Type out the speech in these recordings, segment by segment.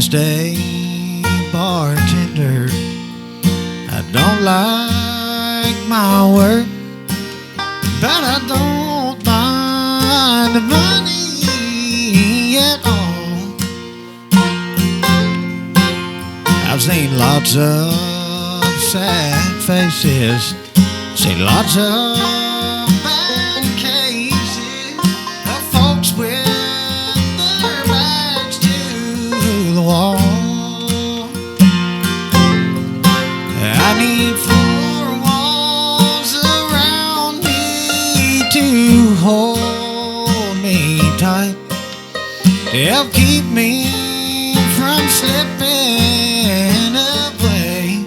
just a bartender. I don't like my work, but I don't mind the money at all. I've seen lots of sad faces, seen lots of bad cases of folks with their backs to the wall. I need four walls around me to hold me tight, to help keep me from slipping away.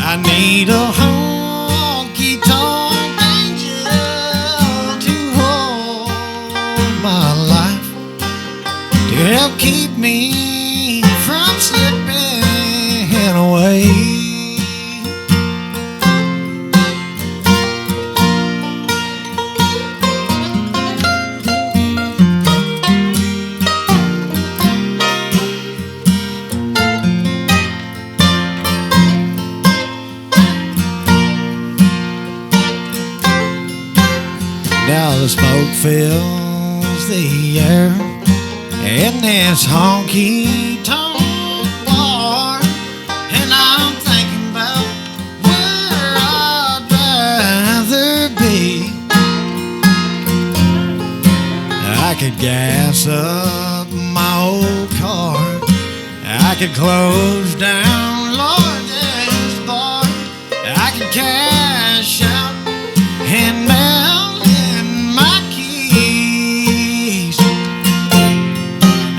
I need a honky-tonk angel to hold my life, to help keep me from slipping away. Now the smoke fills the air in this honky-tonk bar, and I'm thinking about where I'd rather be. I could gas up my old car, I could close down Lord's bar, I could cash out and mail in my keys.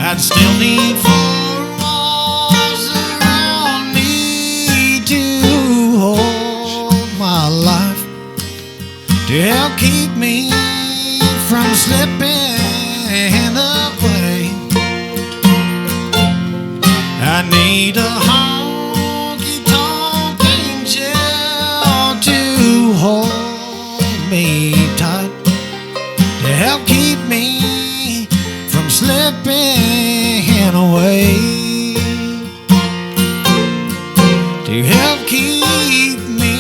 I'd still need four walls around me to hold my life, to help keep me from slipping away. I need a honky-tonk angel to hold me tight, to help keep me from slipping away, to help keep me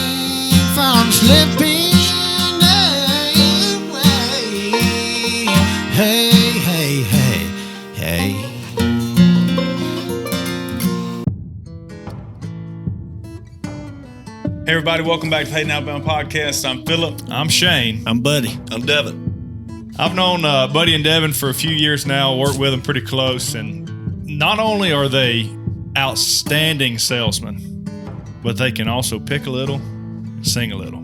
from slipping away. Hey, hey, hey, hey. Hey everybody, welcome back to the Hayden Alabama Podcast. I'm Philip. I'm Shane. I'm Buddy. I'm Devon. I've known Buddy and Devon for a few years now, worked with them pretty close, and not only are they outstanding salesmen, but they can also pick a little, sing a little,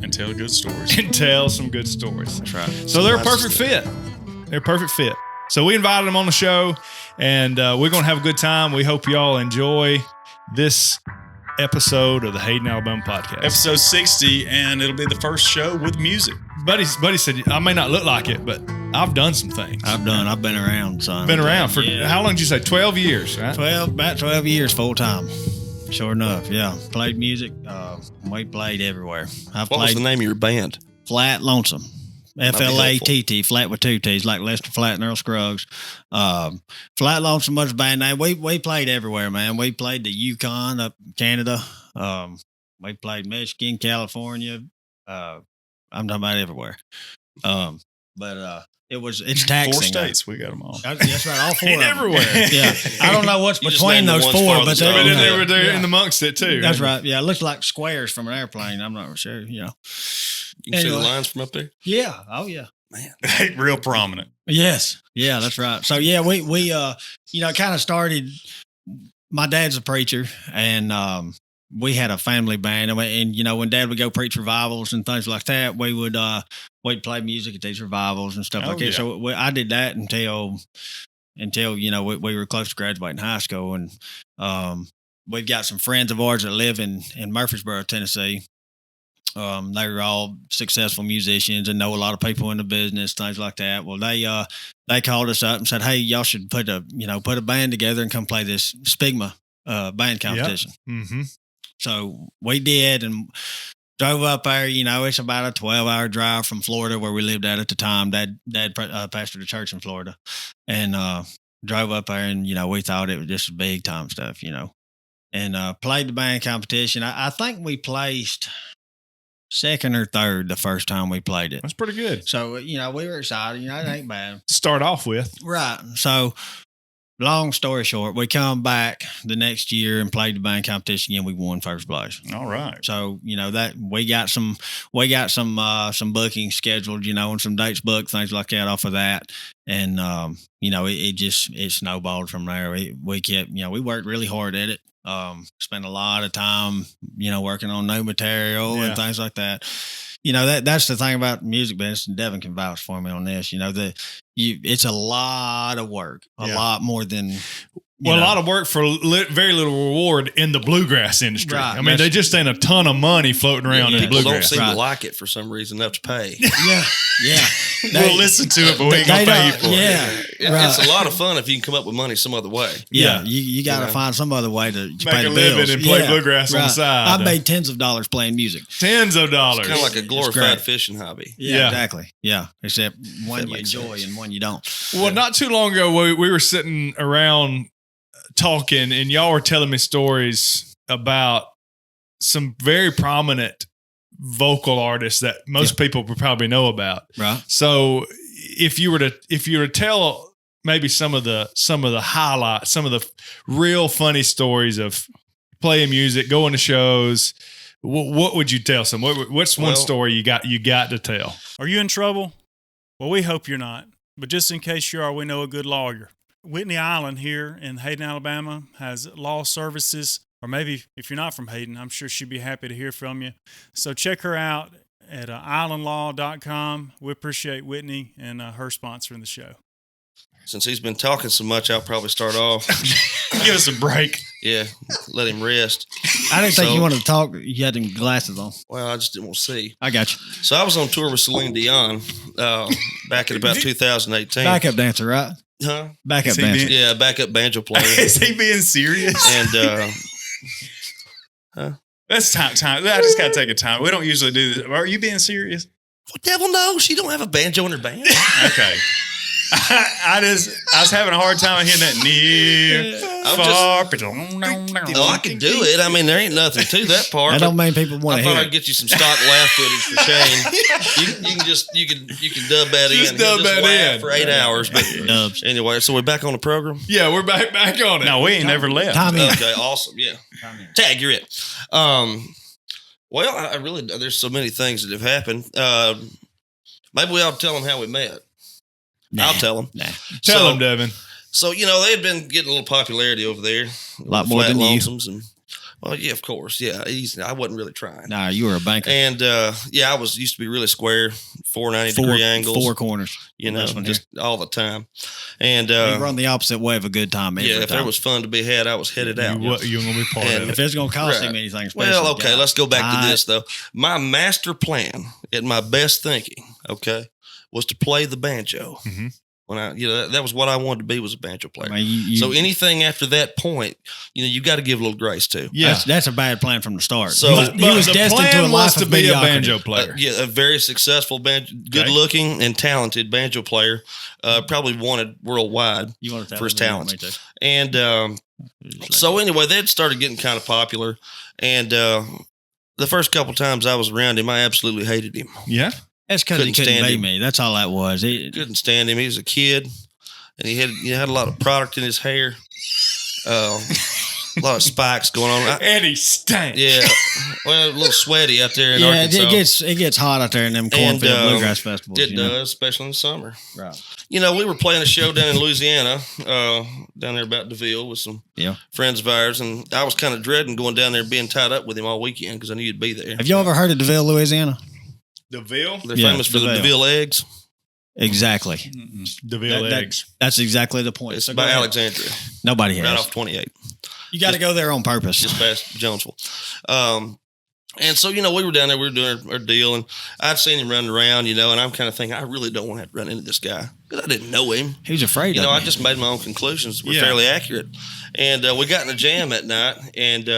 And tell good stories. and tell some good stories. That's right. So they're a perfect fit. They're a perfect fit. So we invited them on the show, and we're going to have a good time. We hope y'all enjoy this episode of the Hayden Alabama Podcast. Episode 60, and it'll be the first show with music. Buddy said, I may not look like it, but I've done some things. I've been around, son. Been around for, how long did you say? 12 years, right? About 12 years full time. Sure enough, yeah. Played music. We played everywhere. I've What was played the name of your band? Flat Lonesome. F-L-A-T-T, Flat with two T's, like Lester Flat and Earl Scruggs. Flat Lonesome was a band name. We played everywhere, man. We played the Yukon up in Canada. We played Michigan, California. I'm talking about everywhere. It's taxing. 4 states. We got them all. That's right, all 4 of them. Everywhere. Yeah, I don't know what's You just between named the those ones 4, but farthest But out. they were there yeah. in amongst it too. That's right. Yeah, it looks like squares from an airplane. I'm not sure. You can see the Anyway. lines from up there? Yeah. Oh yeah. Man. Real prominent. Yes. Yeah, that's right. So yeah, we kind of started. My dad's a preacher, and we had a family band, and when Dad would go preach revivals and things like that, we'd play music at these revivals and stuff like that. yeah. So I did that until we were close to graduating high school, and we've got some friends of ours that live in Murfreesboro, Tennessee. They were all successful musicians and know a lot of people in the business, things like that. Well, they called us up and said, "Hey, y'all should put a band together and come play this Spigma band competition." Mm-hmm. So we did, and drove up there. It's about a 12-hour drive from Florida, where we lived at the time. Dad pastored a church in Florida, and drove up there, and we thought it was just big time stuff, and played the band competition. I think we placed second or third the first time we played it. That's pretty good. So we were excited. It ain't bad. Start off with Right. So, long story short, we come back the next year and played the band competition again. We won first place. All right. So that we got some bookings scheduled, and some dates booked, things like that off of that. And it snowballed from there. We kept, we worked really hard at it. Spent a lot of time, working on new material and things like that. That's the thing about music business, and Devon can vouch for me on this. It's a lot of work, a lot more than. A lot of work for very little reward in the bluegrass industry. Right. I mean, they just ain't a ton of money floating around in people bluegrass. People don't seem to like it for some reason enough to pay. Yeah. We'll listen to it, but we ain't going to pay you for it. It's a lot of fun if you can come up with money some other way. Yeah. You got to find some other way to make pay a the living bills. and play bluegrass on the side. I made tens of dollars playing music. Tens of dollars. It's kind of like a glorified fishing hobby. Yeah, exactly. Yeah, except one you enjoy and one you don't. Well, not too long ago, we were sitting around talking, and y'all were telling me stories about some very prominent vocal artists that most people would probably know about. Right. So if you were to tell maybe some of the highlights, some of the real funny stories of playing music, going to shows, what would you tell some? What's one story you got to tell? Are you in trouble? Well, we hope you're not. But just in case you are, we know a good lawyer. Whitney Island here in Hayden, Alabama has law services, or maybe if you're not from Hayden, I'm sure she'd be happy to hear from you. So check her out at islandlaw.com. We appreciate Whitney and her sponsoring the show. Since he's been talking so much, I'll probably start off. Give us a break. Yeah, let him rest. I didn't think you wanted to talk. You had them glasses on. Well, I just didn't want to see. I got you. So I was on tour with Celine Dion back in about 2018. Backup dancer, right? Huh? Backup dancer. Yeah, backup banjo player. Is he being serious? And that's time. I just got to take a time. We don't usually do this. Are you being serious? Well, devil knows. She don't have a banjo in her band. Okay. I was having a hard time hearing that near, far. I can do it. I mean, there ain't nothing to that part. That don't mean people want to hear. I thought I'd get you some stock laugh footage for Shane. You can dub that just in. Dub that in for 8 hours. But anyway, so we're back on the program. Yeah, we're back on it. No, we ain't never left. Okay, awesome. Yeah, Tag, you're it. Well, I really there's so many things that have happened. Maybe we ought to tell them how we met. Nah, I'll tell them. Tell them, Devon. So, they had been getting a little popularity over there. A lot more than you. And, well, yeah, of course. Yeah, easy. I wasn't really trying. Nah, you were a banker. And, I used to be really square, 490-degree angles. 4 corners. Just all the time. And you run the opposite way of a good time every time. If there was fun to be had, I was headed out. You're going to be part of it. If it's going to cost him anything special. Well, okay, let's go back to this, though. My master plan, at my best thinking, was to play the banjo. Mm-hmm. When that was what I wanted to be, was a banjo player. I mean, so anything after that point, you got to give a little grace to. Yeah, that's a bad plan from the start. So he was destined to a life of be a banjo player. A very successful good-looking and talented banjo player. Probably wanted worldwide for his talents. And so anyway, that started getting kind of popular. And the first couple times I was around him, I absolutely hated him. Yeah. That's because he couldn't be me. That's all that was. Couldn't stand him. He was a kid, and he had a lot of product in his hair, a lot of spikes going on. And he stank. Yeah, well, a little sweaty out there in Arkansas. It gets hot out there in them cornfield bluegrass festivals. It does, especially in the summer. Right. We were playing a show down in Louisiana, down there about DeVille with some friends of ours, and I was kind of dreading going down there and being tied up with him all weekend because I knew you'd be there. Have you ever heard of DeVille, Louisiana? DeVille? They're famous for the DeVille eggs. Exactly. DeVille eggs. That's exactly the point. It's by Alexandria. Nobody has. Right off 28. You got to go there on purpose. Just past Jonesville. And so, we were down there, we were doing our deal, and I'd seen him running around, and I'm kind of thinking, I really don't want to have to run into this guy because I didn't know him. He was afraid of me. I just made my own conclusions. Were fairly accurate. And we got in a jam that night, and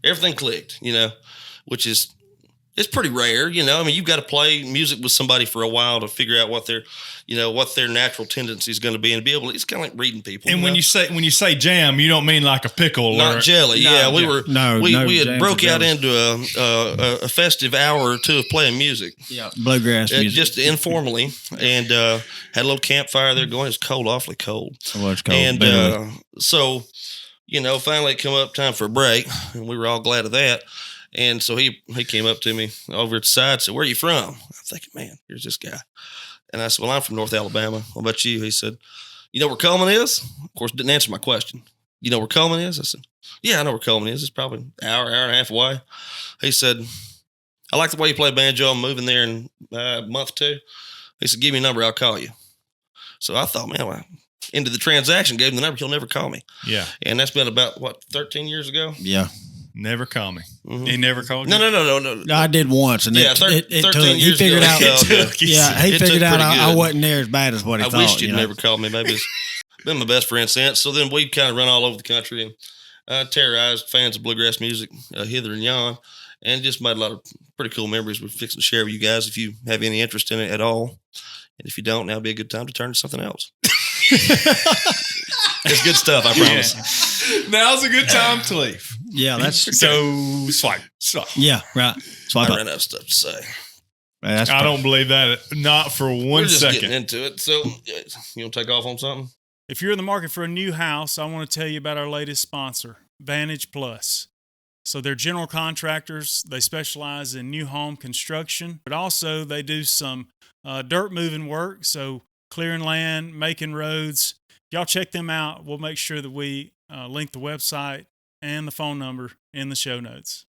everything clicked, which is It's pretty rare, you know. I mean, you've got to play music with somebody for a while to figure out what their natural tendency is going to be, and be able. It's kind of like reading people. And when you say jam, you don't mean like a pickle, not jelly. Yeah, we had broke out jellies. into a festive hour or two of playing music. Yeah, bluegrass music, just informally, and had a little campfire there going. It's cold, awfully cold. It was cold, and so finally it come up time for a break, and we were all glad of that. And so he came up to me over at the side and said, "Where are you from?" I'm thinking, man, here's this guy. And I said, "Well, I'm from North Alabama. What about you?" He said, "You know where Coleman is?" Of course, didn't answer my question. "You know where Coleman is?" I said, "Yeah, I know where Coleman is. It's probably an hour and a half away." He said, "I like the way you play banjo. I'm moving there in a month or two." He said, "Give me a number. I'll call you." So I thought, man, well, into the transaction, gave him the number. He'll never call me. Yeah. And that's been about, 13 years ago? Yeah. Never call me. Mm-hmm. He never called you? No. I did once, and it 13 took. years He figured ago, out. He figured out I wasn't there as bad as what he thought. I wished you'd never called me. Maybe it's been my best friend since. So then we kind of run all over the country and terrorized fans of bluegrass music hither and yon, and just made a lot of pretty cool memories we're fixing to share with you guys if you have any interest in it at all. And if you don't, now'd be a good time to turn to something else. It's good stuff, I promise. Yeah. Now's a good time to leave. Yeah, that's so swipe. Yeah, right. Swipe I up. ran out of stuff to say. I don't believe that. Not for one second. Getting into it. So, you want to take off on something? If you're in the market for a new house, I want to tell you about our latest sponsor, Vantage Plus. So they're general contractors. They specialize in new home construction, but also they do some dirt moving work. So clearing land, making roads. Y'all check them out. We'll make sure that we link the website and the phone number in the show notes.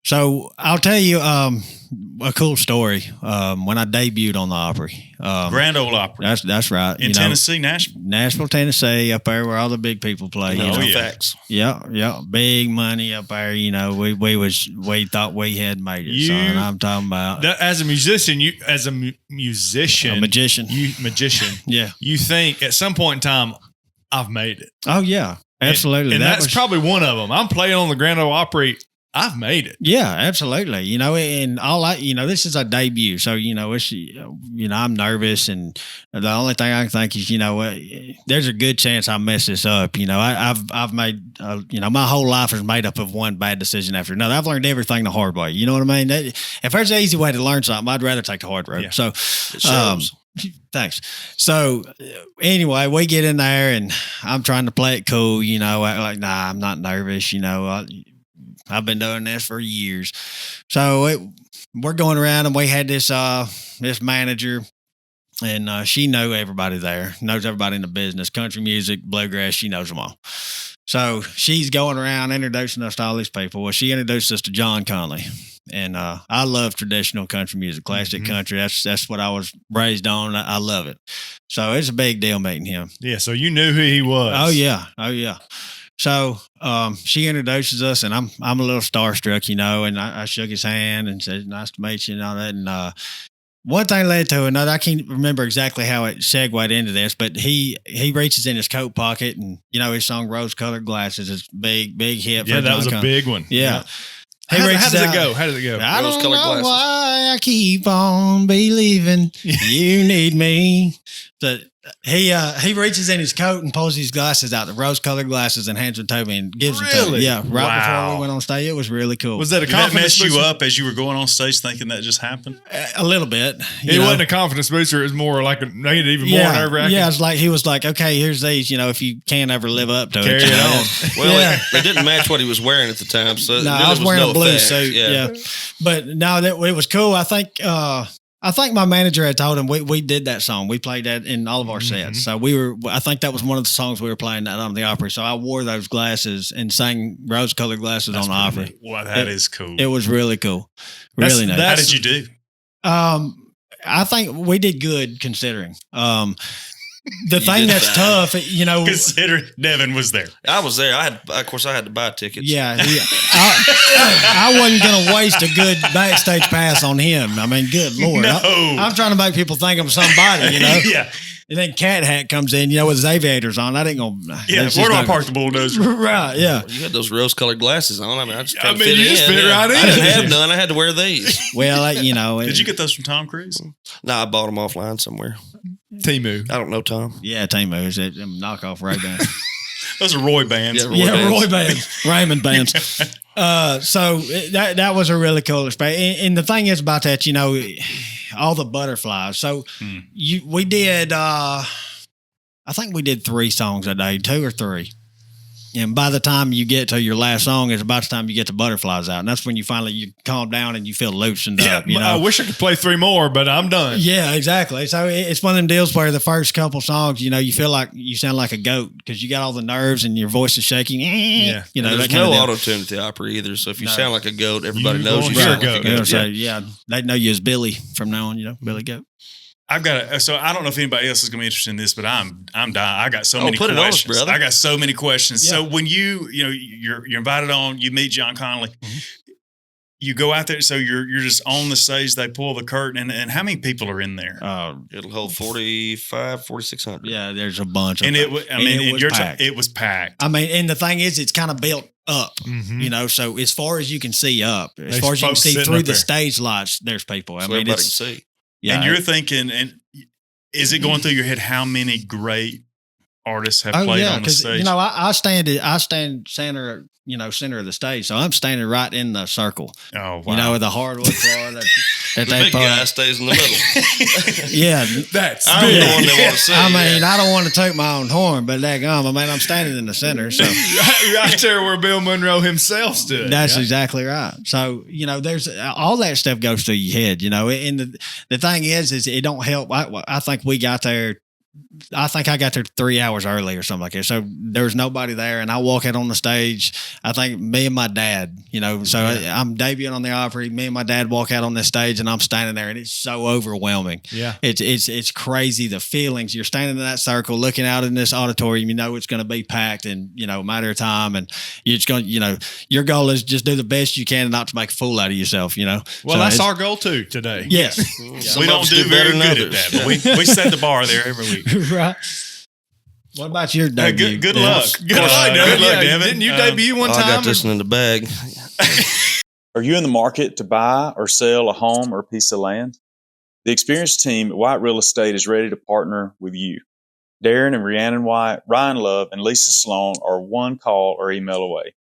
So I'll tell you a cool story. When I debuted on the Opry, Grand Ole Opry. That's right. In Tennessee, Nashville, Tennessee, up there where all the big people play. Facts. Yeah, big money up there. You know, we thought we had made it. Son, I'm talking about as a musician. A magician. Yeah, you think at some point in time, I've made it. Oh yeah, absolutely. And that's probably one of them. I'm playing on the Grand Ole Opry. I've made it. Yeah, absolutely. You know, and all this is a debut. So, it's, I'm nervous. And the only thing I can think is, there's a good chance I mess this up. I've made, my whole life is made up of one bad decision after another. I've learned everything the hard way. You know what I mean? If there's an easy way to learn something, I'd rather take the hard road. Yeah. So, thanks. So anyway, we get in there and I'm trying to play it cool, like, nah, I'm not nervous, I've been doing this for years. So we're going around and we had this manager and she knew everybody there, knows everybody in the business, country music, bluegrass, she knows them all. So she's going around introducing us to all these people. Well, she introduced us to John Conley. And I love traditional country music, classic country. That's what I was raised on. I love it. So it's a big deal meeting him. Yeah, so you knew who he was. Oh, yeah. So she introduces us, and I'm a little starstruck, and I shook his hand and said, "Nice to meet you," and all that. And one thing led to another. I can't remember exactly how it segued into this, but he reaches in his coat pocket, and his song "Rose-Colored Glasses" is big hit. Yeah, that was a big one. Yeah. How does it go? I don't know why I keep on believing you need me. So he reaches in his coat and pulls his glasses out, the rose-colored glasses, and hands them to me and gives them to me. Yeah, before we went on stage. It was really cool. Was that a Did that confidence mess booster? you up as you were going on stage thinking that just happened? A little bit. It wasn't a confidence booster. It was more like made it even more nerve-wracking. Yeah, it's like he was like, okay, here's these. If you can't ever live up to carry it on. Well, it didn't match what he was wearing at the time. So no, I was wearing a blue suit. Yeah, but no, it was cool. I think my manager had told him we did that song. We played that in all of our sets. So I think that was one of the songs we were playing that on the Opry. So I wore those glasses and sang Rose-Colored Glasses on the Opry. Well, that is cool. It was really cool. Really nice. How did you do? I think we did good considering. The thing that's tough, Consider Devon was there. I was there. I had to buy tickets. Yeah. I wasn't going to waste a good backstage pass on him. I mean, good Lord. No. I'm trying to make people think I'm somebody, Yeah. And then Cat Hat comes in, with his aviators on. That ain't gonna. Yeah, where do I park the bulldozer? Right, yeah. Well, you had those rose-colored glasses on. I mean, I just you just fit right in. I didn't have none. I had to wear these. Well, Did you get those from Tom Cruise? No, I bought them offline somewhere. Temu. I don't know, Tom. Yeah, Temu. It's them knockoff Ray-Bans. Those are Roy bands. Roy bands. Raymond bands. So that was a really cool experience. And the thing is about that, all the butterflies. So we did, I think we did 3 songs a day, 2 or 3. And by the time you get to your last song, it's about the time you get the butterflies out. And that's when you calm down and you feel loosened up. I wish I could play 3 more, but I'm done. Yeah, exactly. So it's one of them deals where the first couple songs, you feel like you sound like a goat because you got all the nerves and your voice is shaking. Yeah. There's no auto-tune at the opera either. So if you sound like a goat, everybody knows you sound like a goat. So, they know you as Billy from now on, Billy Goat. I've got so I don't know if anybody else is going to be interested in this, but I'm dying. I got so many questions. It on us, brother. I got so many questions. Yeah. So when you're invited on, you meet John Connolly, you go out there. So you're just on the stage. They pull the curtain, and how many people are in there? It'll hold 4,600. Yeah, there's a bunch. And it was packed. It was packed. I mean, and the thing is, it's kind of built up. So as far as you can see up, as far as you can see through the stage lights, there's people. So everybody can see. Yeah, and you're thinking, and is it going through your head how many great artists have played on the stage? I stand center, center of the stage, so I'm standing right in the circle. Oh wow! With the hardwood floor that the big guy stays in the middle. Yeah, that's I'm the one that want to see. I don't want to toot my own horn, but I'm standing in the center, so right there where Bill Monroe himself stood. That's exactly right. So there's all that stuff goes through your head, and the thing is it don't help. I think we got there. I think I got there 3 hours early or something like that. So there was nobody there, and I walk out on the stage. I think me and my dad, so I'm debuting on the Opry. Me and my dad walk out on the stage, and I'm standing there, and it's so overwhelming. Yeah, it's crazy. The feelings. You're standing in that circle, looking out in this auditorium. It's going to be packed, and a matter of time. And you're just going. Your goal is just do the best you can, and not to make a fool out of yourself. Well, so that's our goal too today. Yes, we don't do very good at that, but we set the bar there every week. Right. What about your debut? Good luck. Good luck, Devin. Didn't you debut one time? I got this one in the bag. Are you in the market to buy or sell a home or a piece of land? The experienced team at White Real Estate is ready to partner with you. Darren and Rhiannon White, Ryan Love, and Lisa Sloan are one call or email away.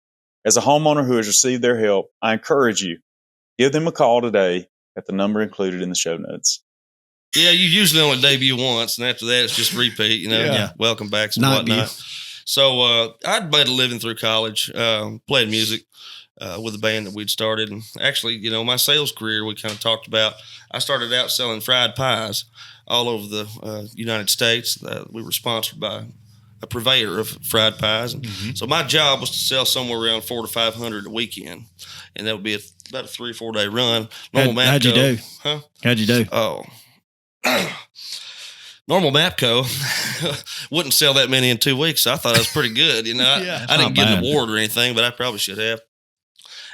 As a homeowner who has received their help, I encourage you, give them a call today at the number included in the show notes. Yeah, you usually only debut once, and after that, it's just repeat, welcome backs and whatnot. So I'd made a living through college, playing music with a band that we'd started. And actually, my sales career, we kind of talked about, I started out selling fried pies all over the United States. We were sponsored by a purveyor of fried pies. And so my job was to sell somewhere around 400 to 500 a weekend. And that would be about a 3 or 4 day run. How'd you do? Huh? How'd you do? Oh. Normal Mapco wouldn't sell that many in 2 weeks. So I thought I was pretty good. I didn't get an award or anything, but I probably should have.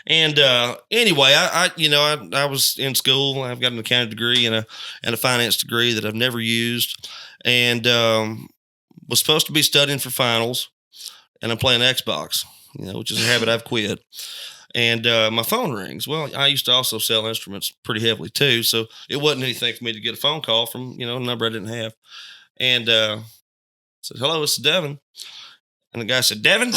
And anyway, I was in school. I've got an accounting degree and a finance degree that I've never used, and was supposed to be studying for finals. And I'm playing Xbox, which is a habit I've quit. And my phone rings. Well, I used to also sell instruments pretty heavily too, so it wasn't anything for me to get a phone call from a number I didn't have. And I said, "Hello, it's Devon." And the guy said, "Devon?"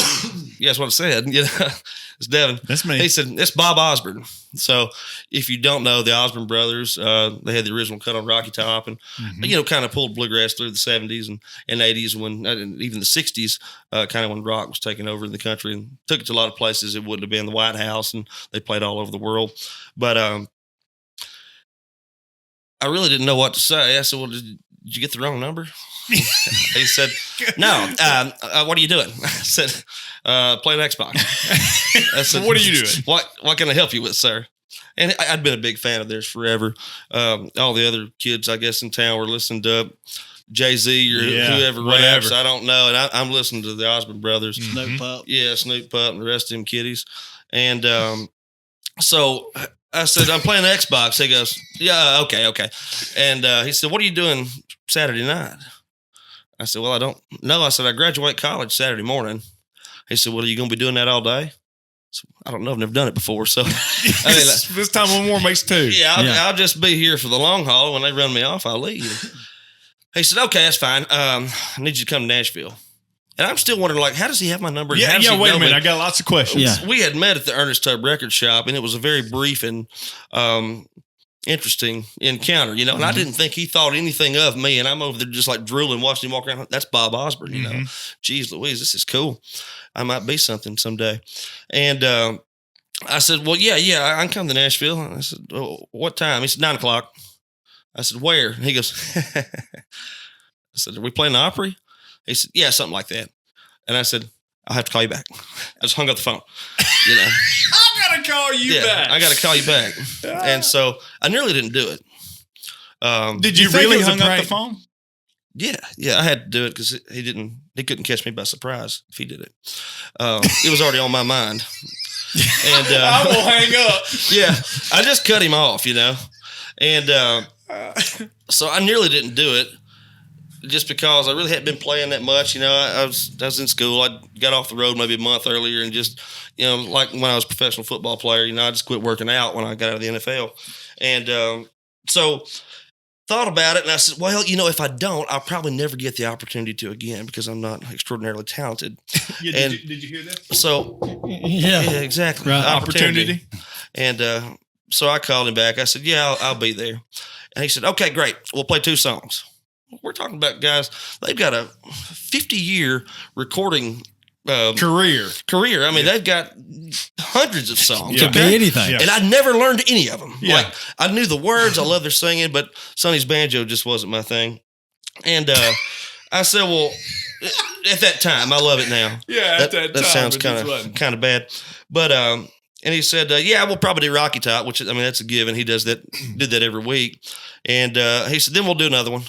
Yes, what I said. It's Devon. That's me. He said, "It's Bob Osborne." So if you don't know, the Osborne brothers, they had the original cut on Rocky Top and, kind of pulled bluegrass through the 70s and 80s when, even the 60s, kind of when rock was taking over in the country and took it to a lot of places. It wouldn't have been the White House, and they played all over the world. But I really didn't know what to say. I said, "Well, did you get the wrong number?" He said, "No. What are you doing?" I said, "Playing Xbox." I said, "What are you doing? What can I help you with, sir?" And I'd been a big fan of theirs forever. All the other kids, I guess, in town were listening to Jay-Z or whoever raps. I don't know. And I'm listening to the Osborne brothers. Snoop Pup. Yeah, Snoop Pup and the rest of them kiddies. And so I said, "I'm playing Xbox." He goes, "Yeah, okay. And he said, "What are you doing Saturday night?" I said, well, I don't know. I said, I graduate college Saturday morning. He said, well, are you going to be doing that all day? So, I don't know. I've never done it before. So this time one more makes two. Yeah, I'll just be here for the long haul. When they run me off, I'll leave. He said, okay, that's fine. I need you to come to Nashville. And I'm still wondering, like, how does he have my number? Yeah, wait a minute. I got lots of questions. Yeah. We had met at the Ernest Tubb Record Shop, and it was a very brief and interesting encounter, you know. And I didn't think he thought anything of me, and I'm over there just like drooling, watching him walk around. That's Bob Osborne, you know. Geez Louise, this is cool. I might be something someday. And I said, well, yeah, I can come to Nashville. And I said, oh, what time? He said, 9 o'clock. I said, where? And he goes, I said, are we playing the Opry? He said, yeah, something like that. And I said, I'll have to call you back. I just hung up the phone, you know. I got to call you back. I got to call you back. And so I nearly didn't do it. Did you really hung up the phone? Yeah, I had to do it because he couldn't catch me by surprise if he did it. It was already on my mind. And I will hang up. Yeah, I just cut him off, you know. And so I nearly didn't do it. Just because I really hadn't been playing that much, you know, I was in school. I got off the road maybe a month earlier, and just, you know, like when I was a professional football player, you know, I just quit working out when I got out of the NFL, and so thought about it, and I said, well, you know, if I don't, I'll probably never get the opportunity to again because I'm not extraordinarily talented. Did you hear that? So yeah, exactly, right. Opportunity. And so I called him back. I said, yeah, I'll be there, and he said, okay, great, we'll play 2 songs. We're talking about guys, they've got a 50-year recording career. I mean, they've got hundreds of songs. Could be anything. And I never learned any of them. Yeah. Like, I knew the words. I love their singing, but Sonny's banjo just wasn't my thing. And I said, well, at that time, I love it now. Yeah, at that time. That sounds kind of bad. But, and he said, yeah, we'll probably do Rocky Top, which, I mean, that's a given. He did that every week. And he said, then we'll do another one.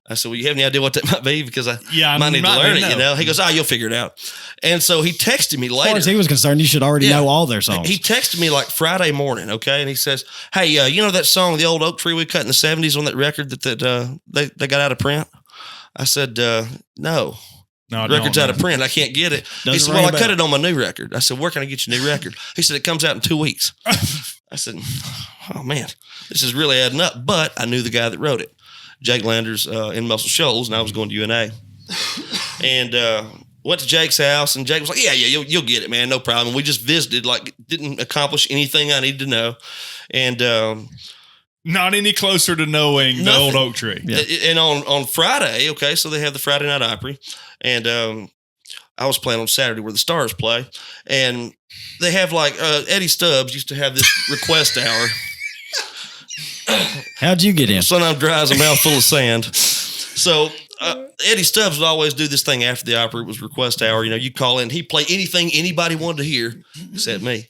I said, well, you have any idea what that might be? Because I might need to learn it, you know? He goes, you'll figure it out. And so he texted me later. As far as he was concerned, you should already know all their songs. He texted me like Friday morning, okay? And he says, hey, you know that song, The Old Oak Tree we cut in the 70s on that record that they got out of print? I said, no. No, record's out of print. I can't get it. He said, well, I cut it on my new record. I said, where can I get you a new record? He said, it comes out in 2 weeks. I said, oh, man, this is really adding up. But I knew the guy that wrote it. Jake Landers in Muscle Shoals, and I was going to UNA. And went to Jake's house, and Jake was like, yeah, you'll get it, man, no problem. We just visited, like, didn't accomplish anything I needed to know. And not any closer to knowing the Old Oak Tree. Yeah. And on Friday, okay, so they have the Friday Night Opry, and I was playing on Saturday where the Stars play, and they have, like, Eddie Stubbs used to have this request hour. How'd you get in? Son, I'm dry as a mouth full of sand. So Eddie Stubbs would always do this thing after the opera. It was request hour. You know, you call in. He'd play anything anybody wanted to hear except me.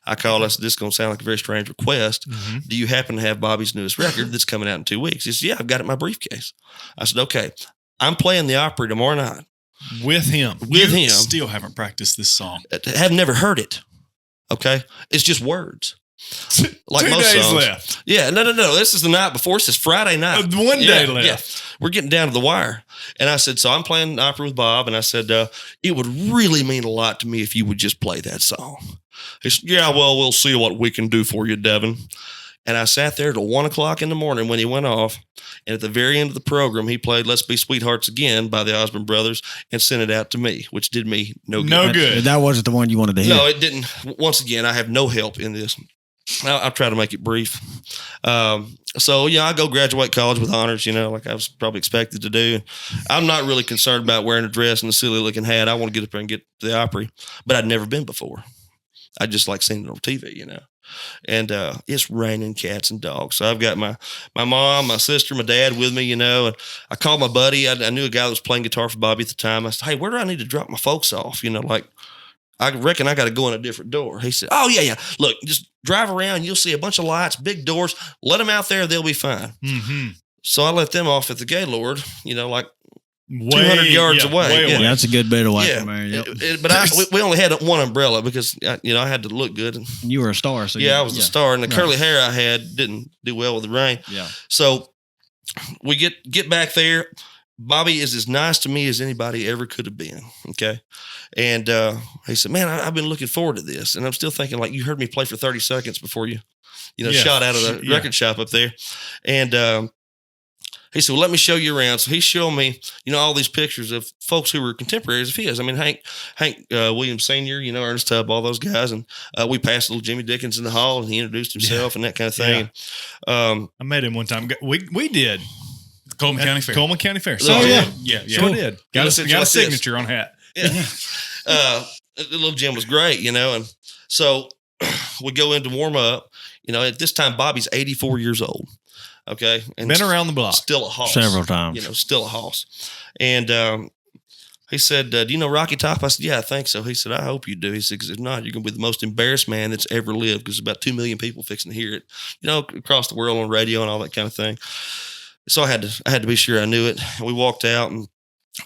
I called. I said, this is going to sound like a very strange request. Mm-hmm. Do you happen to have Bobby's newest record that's coming out in 2 weeks? He said, yeah, I've got it in my briefcase. I said, okay, I'm playing the Opry tomorrow night. With him. You still haven't practiced this song. Have never heard it. Okay? It's just words. Like 2 most days songs. left. Yeah, no. This is the night before. This is Friday night. 1 day left. Yeah. We're getting down to the wire. And I said, so I'm playing Opry with Bob. And I said, it would really mean a lot to me if you would just play that song. He said, yeah, well, we'll see what we can do for you, Devon. And I sat there till 1 o'clock in the morning when he went off. And at the very end of the program, he played Let's Be Sweethearts Again by the Osborne Brothers and sent it out to me, which did me no good. No good. That wasn't the one you wanted to hear. No, it didn't. Once again, I have no help in this. I'll try to make it brief. So, yeah, I go graduate college with honors, you know, like I was probably expected to do. I'm not really concerned about wearing a dress and a silly-looking hat. I want to get up there and get to the Opry, but I'd never been before. I just like seeing it on TV, you know. And it's raining cats and dogs. So I've got my mom, my sister, my dad with me, you know. And I called my buddy. I knew a guy that was playing guitar for Bobby at the time. I said, hey, where do I need to drop my folks off? You know, like, I reckon I got to go in a different door. He said, oh, yeah. Look, just drive around. You'll see a bunch of lights, big doors. Let them out there. They'll be fine. Mm-hmm. So I let them off at the Gaylord, you know, like 200 yards away. Yeah, that's a good bit away from there. Yep. But we only had one umbrella because, you know, I had to look good. And you were a star. So I was a star. And the curly hair I had didn't do well with the rain. Yeah. So we get back there. Bobby is as nice to me as anybody ever could have been. Okay. And he said, man, I've been looking forward to this. And I'm still thinking, like, you heard me play for 30 seconds before you shot out of the record shop up there. And he said, well, let me show you around. So he showed me, all these pictures of folks who were contemporaries of his. I mean, Hank Williams Sr., Ernest Tubb, all those guys. And we passed little Jimmy Dickens in the hall, and he introduced himself and that kind of thing. Yeah. I met him one time. We did. Coleman County Fair. Coleman County Fair. So, yeah. Sure did. Got a signature on hat. Yeah. Little Jim was great, and so we go in to warm up. At this time, Bobby's 84 years old. Okay. And been around the block. Still a hoss. Several times. Still a hoss. And he said, do you know Rocky Top? I said, yeah, I think so. He said, I hope you do. He said, because if not, you're going to be the most embarrassed man that's ever lived, because about 2 million people fixing to hear it, across the world on radio and all that kind of thing. So I had to be sure I knew it. And we walked out, and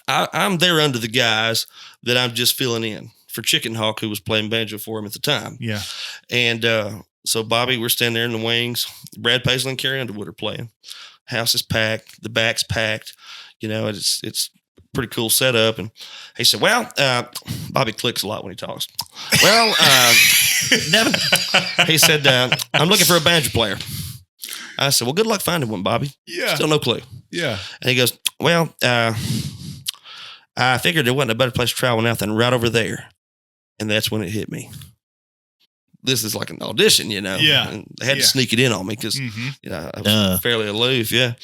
I'm there under the guys that I'm just filling in for Chicken Hawk, who was playing banjo for him at the time. Yeah. And so Bobby, we're standing there in the wings. Brad Paisley and Carrie Underwood are playing. House is packed. The back's packed. It's pretty cool setup. And he said, well, Bobby clicks a lot when he talks. Well, Devin, he said, I'm looking for a banjo player. I said, well, good luck finding one, Bobby. Yeah. Still no clue. Yeah. And he goes, well, I figured there wasn't a better place to try one out than right over there. And that's when it hit me. This is like an audition, Yeah. And they had to sneak it in on me because, I was fairly aloof. Yeah.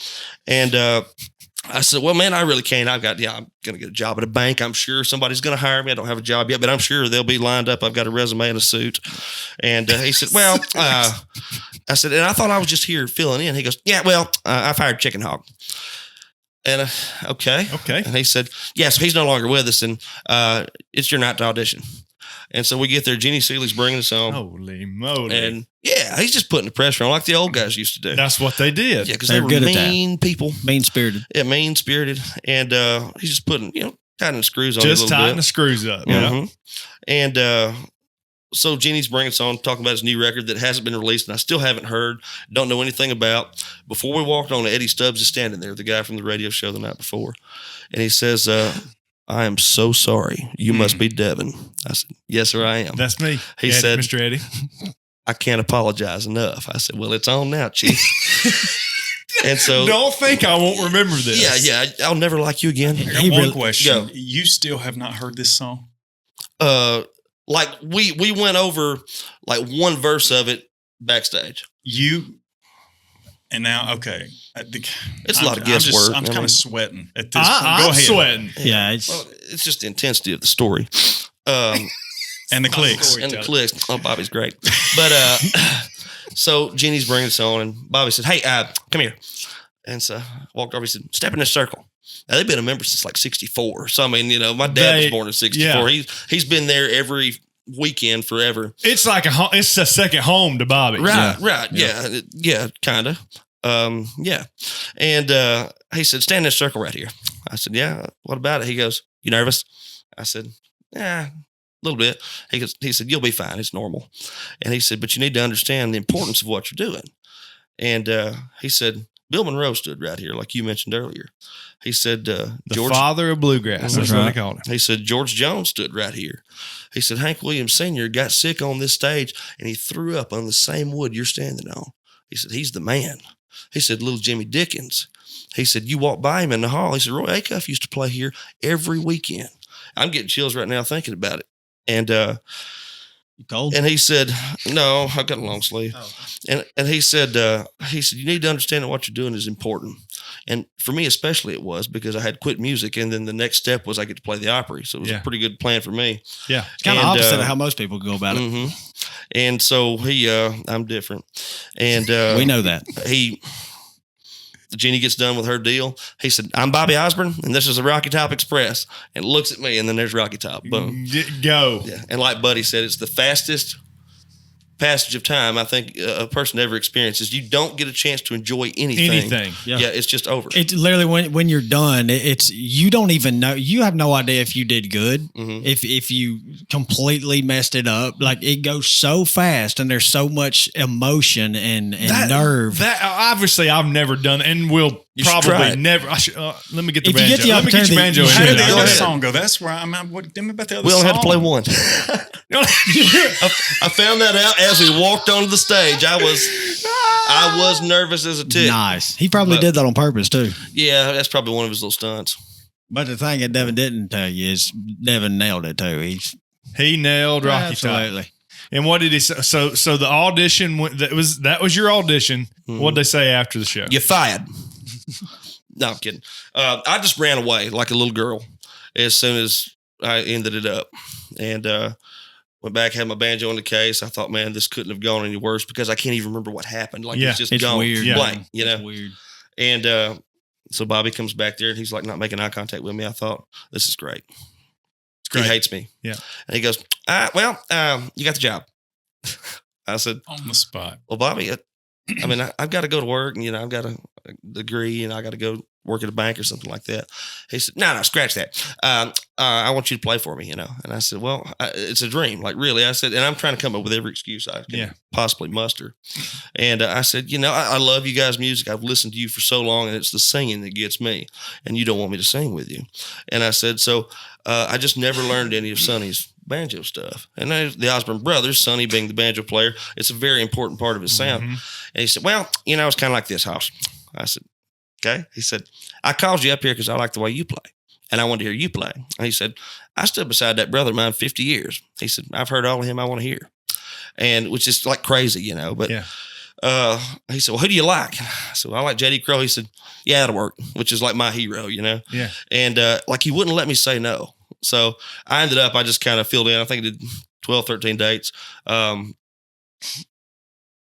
And I said, well, man, I really can't. I'm going to get a job at a bank. I'm sure somebody's going to hire me. I don't have a job yet, but I'm sure they'll be lined up. I've got a resume and a suit. And he said, well, I said, and I thought I was just here filling in. He goes, yeah, well, I fired Chicken Hawk. And okay. And he said, yes, he's no longer with us, and it's your night to audition. And so we get there. Jeannie Seeley's bringing us on. Holy moly. And yeah, he's just putting the pressure on like the old guys used to do. That's what they did. Yeah, because they were mean people. Mean-spirited. Yeah, mean-spirited. And he's just putting, tightening the screws on just a little bit. tightening the screws up. Mm-hmm. And so Jeannie's bringing us on, talking about his new record that hasn't been released, and I still haven't heard, don't know anything about. Before we walked on, Eddie Stubbs is standing there, the guy from the radio show the night before. And he says, I am so sorry. You must be Devin. I said, yes, sir, I am. That's me. He said, Mr. Eddie, I can't apologize enough. I said, well, it's on now, Chief. And so, don't think I won't remember this. Yeah. I'll never like you again. I got one question. Go. You still have not heard this song? Like we went over like one verse of it backstage. And now, okay. It's a lot of guesswork. I'm kind of sweating at this point. I'm sweating. Yeah. It's just the intensity of the story. And the clicks. And the clicks. Oh, Bobby's great. But so Jeannie's bringing us on, and Bobby said, hey, come here. And so I walked over, he said, step in this circle. Now, they've been a member since like 64. So, I mean, my dad was born in 64. Yeah. He's been there every weekend forever. It's like it's a second home to Bobby. Right. Yeah, kind of. Yeah. And he said, stand in this circle right here. I said, yeah, what about it? He goes, you nervous? I said, yeah, a little bit. He said, you'll be fine. It's normal. And he said, but you need to understand the importance of what you're doing. And he said, Bill Monroe stood right here, like you mentioned earlier. He said, the father of bluegrass. That's what they called him. He said, George Jones stood right here. He said, Hank Williams Sr. got sick on this stage, and he threw up on the same wood you're standing on. He said, he's the man. He said, little Jimmy Dickens. He said, you walk by him in the hall. He said, Roy Acuff used to play here every weekend. I'm getting chills right now thinking about it. And you cold? And he said, no, I've got a long sleeve. Oh. And he said, you need to understand that what you're doing is important. And for me especially it was, because I had quit music, and then the next step was I get to play the Opry. So it was a pretty good plan for me. Yeah. It's kind of opposite of how most people go about it. Mm-hmm. And so I'm different. And we know that. Jeannie gets done with her deal. He said, I'm Bobby Osborne, and this is the Rocky Top Express. And looks at me, and then there's Rocky Top. Boom. Go. Yeah. And like Buddy said, it's the fastest passage of time I think a person ever experiences. You don't get a chance to enjoy anything. Yeah, it's just over. It's literally when you're done, it's you don't even know. You have no idea if you did good, if you completely messed it up. Like, it goes so fast, and there's so much emotion and nerve. That obviously I've never done, and will probably never. Let me get the If banjo. you get the Let me get your banjo. How did the Go other ahead. song go? That's where I'm at. What, tell me about the other We only song. had to play one. I found that out as we walked onto the stage. I was nervous as a tick. Nice. He probably did that on purpose too. Yeah, that's probably one of his little stunts. But the thing that Devin didn't tell you is Devin nailed it too. He nailed Rocky Top. Absolutely. And what did he say? So the audition that was your audition. Mm-hmm. What'd they say after the show? You fired. No, I'm kidding. I just ran away like a little girl as soon as I ended it up, and went back, had my banjo in the case. I thought, man, this couldn't have gone any worse because I can't even remember what happened. Like it's just gone weird. blank, you know. It's weird. And so Bobby comes back there and he's like not making eye contact with me. I thought, this is great. He hates me. Yeah. And he goes, well, you got the job. I said, On the spot. well, Bobby, I mean, I've got to go to work and, you know, I've got a degree and I got to go work at a bank or something like that. He said, no, scratch that. I want you to play for me, you know? And I said, well, it's a dream. Like really, I said, and I'm trying to come up with every excuse I can possibly muster. And I said, you know, I love you guys' music. I've listened to you for so long and it's the singing that gets me and you don't want me to sing with you. And I said, so I just never learned any of Sonny's banjo stuff. And the Osborne brothers, Sonny being the banjo player, it's a very important part of his sound. And he said, well, you know, it's kind of like this, House. I said, okay. He said, I called you up here because I like the way you play. And I wanted to hear you play. And he said, I stood beside that brother of mine 50 years. He said, I've heard all of him I want to hear. And which is like crazy, you know. But he said, well, who do you like? I said, well, I like J.D. Crowe. He said, yeah, that'll work, which is like my hero, you know. Yeah. And like he wouldn't let me say no. So I just kind of filled in. I think I did 12, 13 dates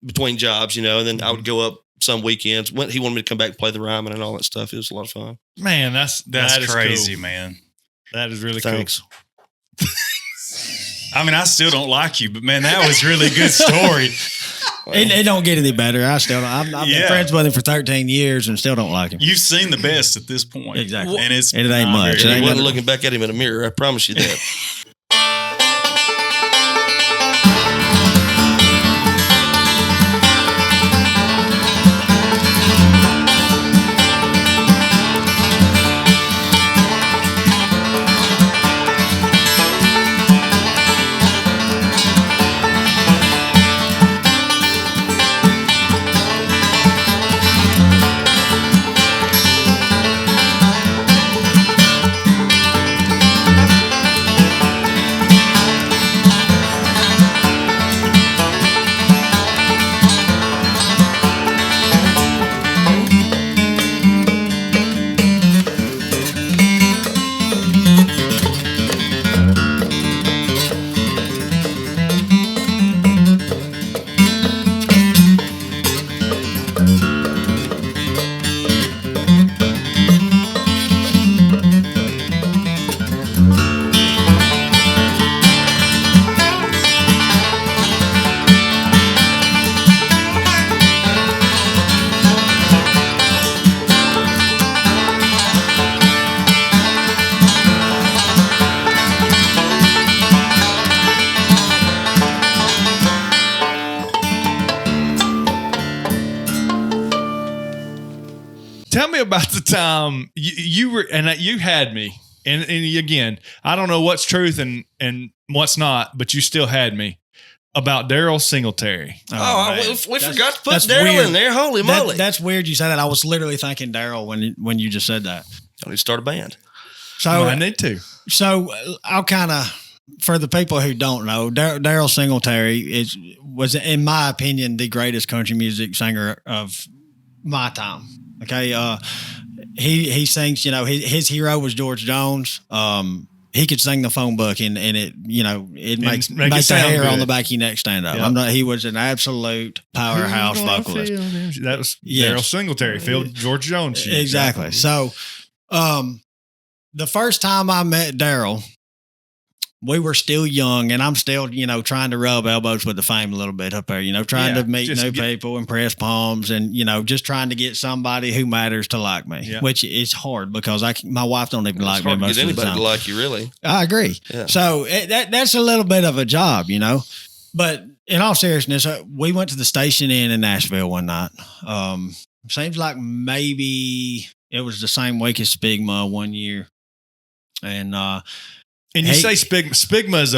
between jobs, you know, and then I would go up some weekends. He wanted me to come back and play the rhyming and all that stuff. It was a lot of fun. Man, that is crazy, cool. Man. That is really Thanks. cool. I mean, I still don't like you, but man, that was really good story. It don't get any better. I still don't. I've been friends with him for 13 years and still don't like him. You've seen the best at this point. Exactly. And it ain't much. He wasn't looking back at him in a mirror. I promise you that. Tell me about the time you were, and you had me, and again, I don't know what's truth and what's not, but you still had me about Daryl Singletary. We forgot to put Daryl in there. Holy moly. That's weird you say that. I was literally thinking Daryl when you just said that. I need to start a band. So I need to. So I'll kind of, for the people who don't know, Daryl Singletary was, in my opinion, the greatest country music singer of my time. Okay, he sings. You know, his hero was George Jones. He could sing the phone book, and it, you know, it makes the hair good on the back of your neck stand up. Yep. He was an absolute powerhouse vocalist. That was Daryl Singletary, filled George Jones shoes. Exactly. So, the first time I met Daryl, we were still young, and I'm still, you know, trying to rub elbows with the fame a little bit up there, you know, trying to meet new people, impress palms, and, you know, just trying to get somebody who matters to like me, which is hard because my wife don't even like me most of the time. Get anybody to like you, really. I agree. Yeah. So that's a little bit of a job, you know, but in all seriousness, we went to the Station Inn in Nashville one night. seems like maybe it was the same week as Spigma one year. And you say Spigma is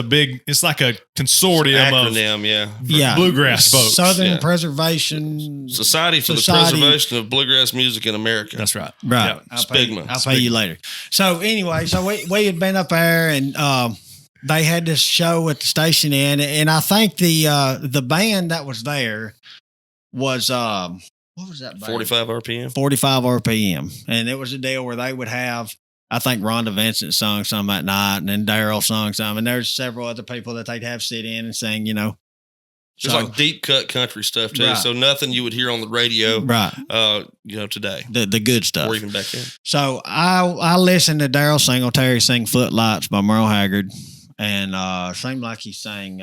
it's like a consortium acronym, of bluegrass folks. Southern Preservation Society for the Preservation of Bluegrass Music in America. That's right. Right. Yeah. Spigma. I'll pay you later. So anyway, we had been up there and they had this show at the station and I think the band that was there was what was that band? 45 RPM. 45 RPM. And it was a deal where they would have, I think Rhonda Vincent sung some that night, and then Daryl sung some, and there's several other people that they'd have sit in and sing, Just like deep cut country stuff too. Right. So nothing you would hear on the radio, right? Today, the good stuff, or even back then. So I listened to Daryl Singletary sing "Footlights" by Merle Haggard, and seemed like he sang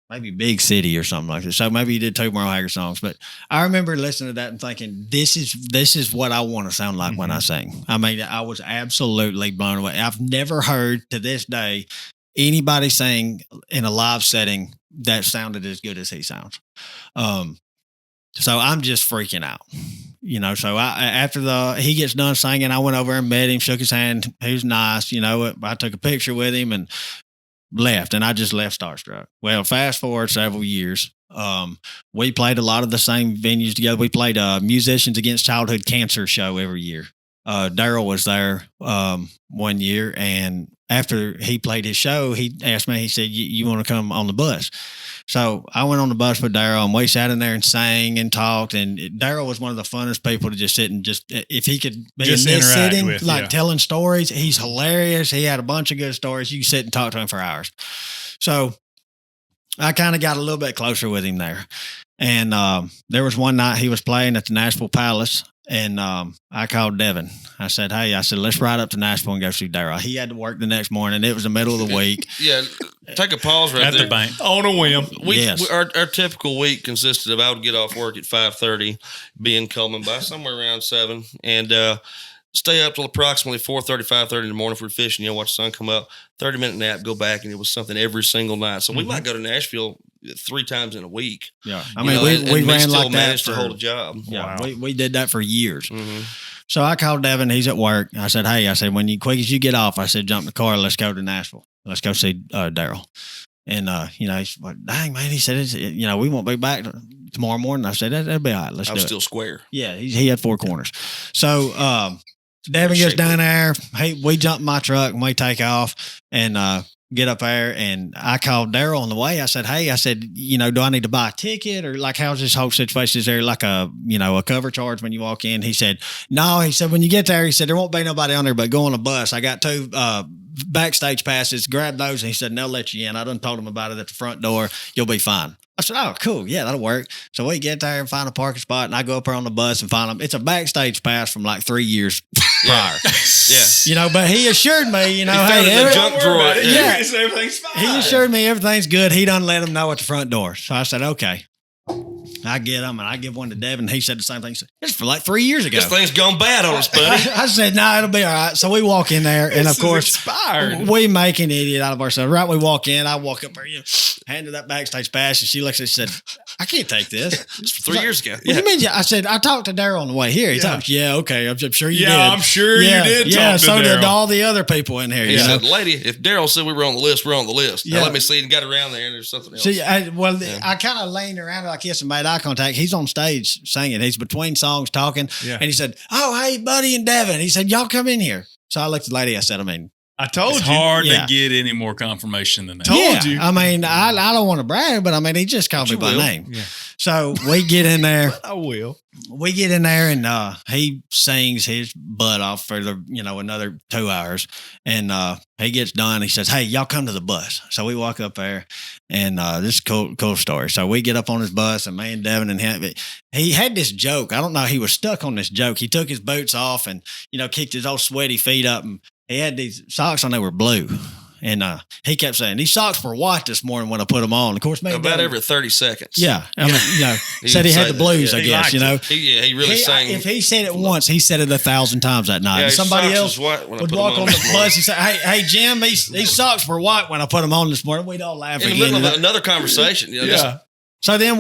maybe Big City or something like that. So maybe he did two Merle Haggard songs, but I remember listening to that and thinking, this is what I want to sound like when I sing. I mean, I was absolutely blown away. I've never heard to this day anybody sing in a live setting that sounded as good as he sounds. So I'm just freaking out, so after he gets done singing, I went over and met him, shook his hand. He was nice. I took a picture with him and left, and I just left starstruck. Well, fast forward several years. We played a lot of the same venues together. We played a Musicians Against Childhood Cancer show every year. Daryl was there one year, and after he played his show, he asked me, he said, you want to come on the bus? So I went on the bus with Daryl, and we sat in there and sang and talked, and Daryl was one of the funnest people to just sit and if he could be just in this sitting, telling stories, he's hilarious. He had a bunch of good stories. You can sit and talk to him for hours. So I kind of got a little bit closer with him there. And there was one night he was playing at the Nashville Palace, and I called Devon. I said, let's ride up to Nashville and go see Daryl. He had to work the next morning. It was the middle of the week. Yeah, take a pause right at there. The bank on a whim. Our typical week consisted of I would get off work at 5:30, be in Coleman by somewhere around 7, and stay up till approximately 4:30, 5:30 in the morning for fishing. Watch the sun come up. 30-minute nap, go back, and it was something every single night. So we might go to Nashville 3 times in a week. Yeah, I mean, we ran still like that managed to hold a job. Yeah, wow. we did that for years. Mm-hmm. So I called Devin. He's at work. I said, when you quick as you get off, I said, jump in the car. Let's go to Nashville. Let's go see Daryl. And he's like, dang man, he said, we won't be back tomorrow morning. I said, that'll be all right. Let's do it. I was still square. Yeah, he had 4 corners. So Devin gets down there. We jump in my truck and we take off and get up there. And I called Daryl on the way. I said, do I need to buy a ticket or like how's this whole situation? Is there like a cover charge when you walk in? He said, no. He said, when you get there, he said, there won't be nobody on there, but go on a bus. I got 2 backstage passes. Grab those. And he said, and they'll let you in. I done told him about it at the front door. You'll be fine. I said, oh, cool. Yeah, that'll work. So we get there and find a parking spot, and I go up there on the bus and find them. It's a backstage pass from like 3 years prior. Yeah. But he assured me, hey, junk drawer. Yeah. Everything's fine. He assured me everything's good. He done let him know at the front door. So I said, okay. I get them, and I give one to Devin. He said the same thing. He said, it's for like 3 years ago. This thing's gone bad on us, buddy. I said, no, it'll be all right. So we walk in there, and of course, expired. We make an idiot out of ourselves. Right, we walk in. I walk up there, handed that backstage pass, and she looks and said, I can't take this. It's 3 years ago. What do you mean? I said, I talked to Daryl on the way here. He's like, okay, I'm sure you did. Yeah, I'm sure you did. Yeah, so did all the other people in here. He said, lady, if Daryl said we were on the list, we're on the list. Yeah. Now let me see and got around there, and there's something else. See, I kind of leaned around like this and made eye contact. He's on stage singing. He's between songs talking. Yeah. And he said, oh, hey, Buddy and Devon. He said, y'all come in here. So I looked at the lady. I said, I told you. It's hard to get any more confirmation than that. Told you. I mean, I don't want to brag, but I mean, he just called me by name. Yeah. So we get in there. I will. We get in there and he sings his butt off for another 2 hours. And he gets done. He says, hey, y'all come to the bus. So we walk up there and this is a cool story. So we get up on his bus and me and Devin and him, he had this joke. I don't know. He was stuck on this joke. He took his boots off and, kicked his old sweaty feet up, and he had these socks on. They were blue. And he kept saying, these socks were white this morning when I put them on. Of course, about every 30 seconds. Yeah. I mean, said he had the blues, I guess, He really sang. If he said it once, he said it 1,000 times that night. Yeah, somebody else would walk on the bus and say, hey, Jim, these socks were white when I put them on this morning. We'd all laugh in the middle of another conversation. So then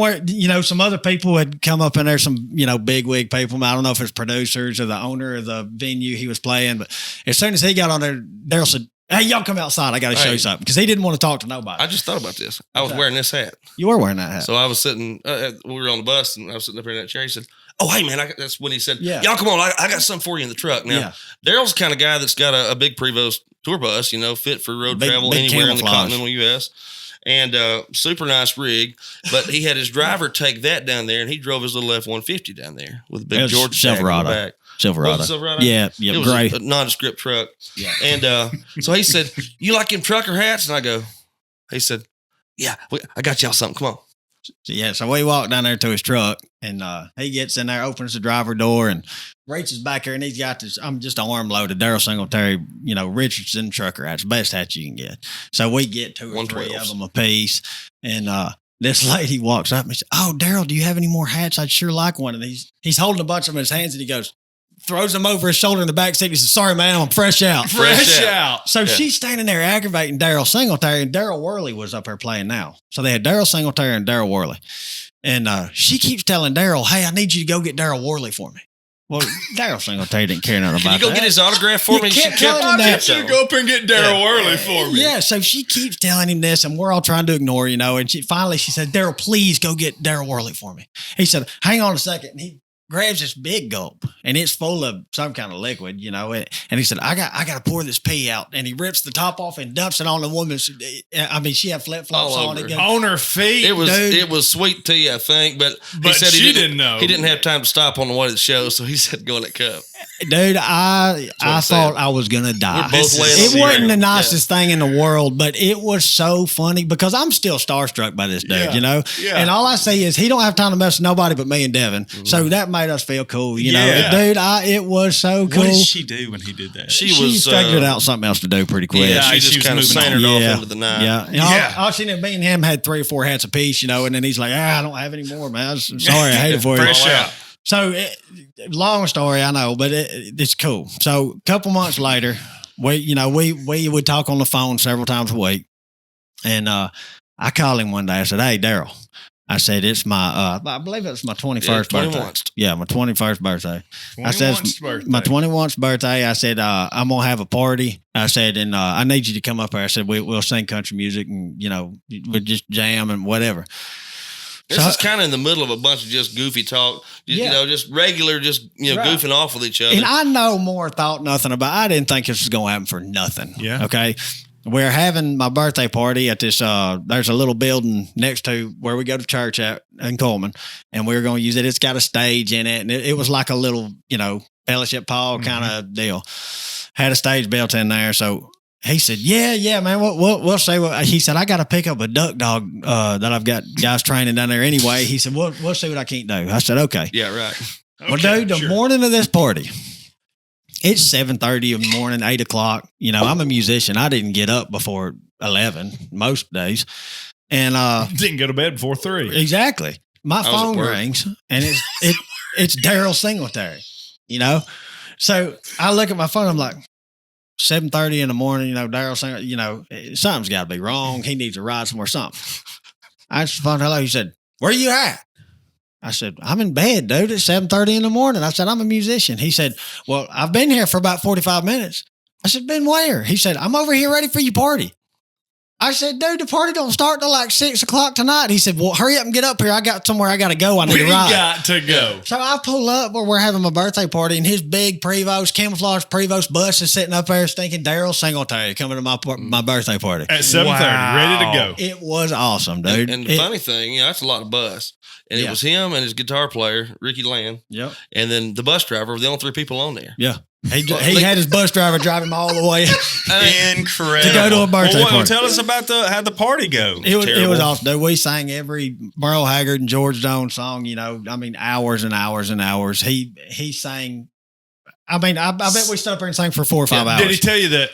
some other people had come up in there, some, big wig people. I don't know if it's producers or the owner of the venue he was playing, but as soon as he got on there, Daryl said, "Hey, y'all come outside. I got to show you something." Because he didn't want to talk to nobody. I just thought about this. I was wearing this hat. You were wearing that hat. So I was sitting, we were on the bus and I was sitting up here in that chair. He said, "Oh, hey man," that's when he said, "Y'all come on. I got something for you in the truck." Now, Daryl's the kind of guy that's got a big Prevost tour bus, fit for road travel anywhere in the continental U.S. And super nice rig, but he had his driver take that down there, and he drove his little F-150 down there with a big Georgia Silverado. back. Silverado. Yeah, it was gray. a nondescript truck. Yeah. And so he said, "You like them trucker hats?" And I go, he said, "Yeah, I got y'all something. Come on." So we walked down there to his truck, and he gets in there, opens the driver door, and reaches back there, and he's got this, I'm just an armload of Daryl Singletary, Richardson trucker hats, best hats you can get. So we get 2 or 3 of them a piece, and this lady walks up and says, "Oh, Daryl, do you have any more hats? I'd sure like one." And he's holding a bunch of them in his hands, and he goes, throws them over his shoulder in the back seat. He says, "Sorry, man, I'm fresh out." Fresh out. So she's standing there aggravating Daryl Singletary, and Daryl Worley was up there playing now. So they had Daryl Singletary and Daryl Worley. And she keeps telling Daryl, "Hey, I need you to go get Daryl Worley for me." Well, Daryl Singletary didn't care nothing about that. Can you go get his autograph for me? She kept telling him that. You go up and get Daryl Worley for me. Yeah, so she keeps telling him this, and we're all trying to ignore, and she said, "Daryl, please go get Daryl Worley for me." He said, "Hang on a second." And he grabs this big gulp, and it's full of some kind of liquid, and he said, I got to pour this pee out. And he rips the top off and dumps it on the woman's, she had flip-flops on it. On her feet. It was sweet tea, I think, but he said she didn't know. He didn't have time to stop on the way to the show, so he said, "Go in that cup." Dude, I thought I was going to die. We're both laying it wasn't the nicest thing in the world, but it was so funny because I'm still starstruck by this dude, Yeah. And all I say is he don't have time to mess with nobody but me and Devin. Mm-hmm. So that made us feel cool, Dude, it was so cool. What did she do when he did that? She figured out something else to do pretty quick. Yeah, she just kind of santered off into the night. Yeah. All she knew, me and him had 3 or 4 hats apiece, and then he's like, "I don't have any more, man. I'm sorry, I hate it for you." Fresh out. So, long story, I know, but it's cool. So, a couple months later, we would talk on the phone several times a week, and I called him one day. I said, "Hey, Daryl," I said, "It's my, I believe it was my 21st birthday. Yeah, my 21st birthday. I said, my 21st birthday. I said, I'm going to have a party. I said, and I need you to come up here. I said, we'll sing country music and, we'll just jam and whatever." This is kind of in the middle of a bunch of just goofy talk, just regular, goofing off with each other. And I thought nothing about it. I didn't think this was going to happen for nothing. Yeah. Okay. We're having my birthday party at this, there's a little building next to where we go to church at in Coleman, and we were going to use it. It's got a stage in it, and it was like a little, fellowship hall kind of deal. Had a stage built in there. So he said, yeah, man, we'll see what he said. "I got to pick up a duck dog that I've got guys training down there anyway." He said, we'll see what I can't do. I said, "Okay." Yeah, right. Well, dude, the morning of this party, it's 7:30 in the morning, 8 o'clock. I'm a musician. I didn't get up before 11 most days. And didn't go to bed before 3. Exactly. My phone rings, and it's Daryl Singletary, So I look at my phone, I'm like, 7:30 in the morning, Daryl Singletary, something's got to be wrong. He needs to ride somewhere, something. I just phoned hello. He said, "Where you at?" I said, "I'm in bed, dude. It's 7:30 in the morning." I said, "I'm a musician." He said, "Well, I've been here for about 45 minutes. I said, "Been where?" He said, "I'm over here ready for your party." I said, "Dude, the party don't start till like 6 o'clock tonight." He said, "Well, hurry up and get up here. I got somewhere I got to go. I need to ride." We got to go. So I pull up where we're having my birthday party, and his big camouflage Prevost bus is sitting up there stinking Daryl Singletary coming to my birthday party. At 7:30, ready to go. It was awesome, dude. And the funny thing, that's a lot of bus. And it was him and his guitar player, Ricky Land. Yep. And then the bus driver were the only 3 people on there. Yeah. He had his bus driver drive him all the way. Incredible. To go to a birthday party. Tell us about how'd the party go? It was awesome, dude. We sang every Merle Haggard and George Jones song, hours and hours and hours. He sang, I bet we stood up there and sang for 4 or 5 hours. Did he tell you that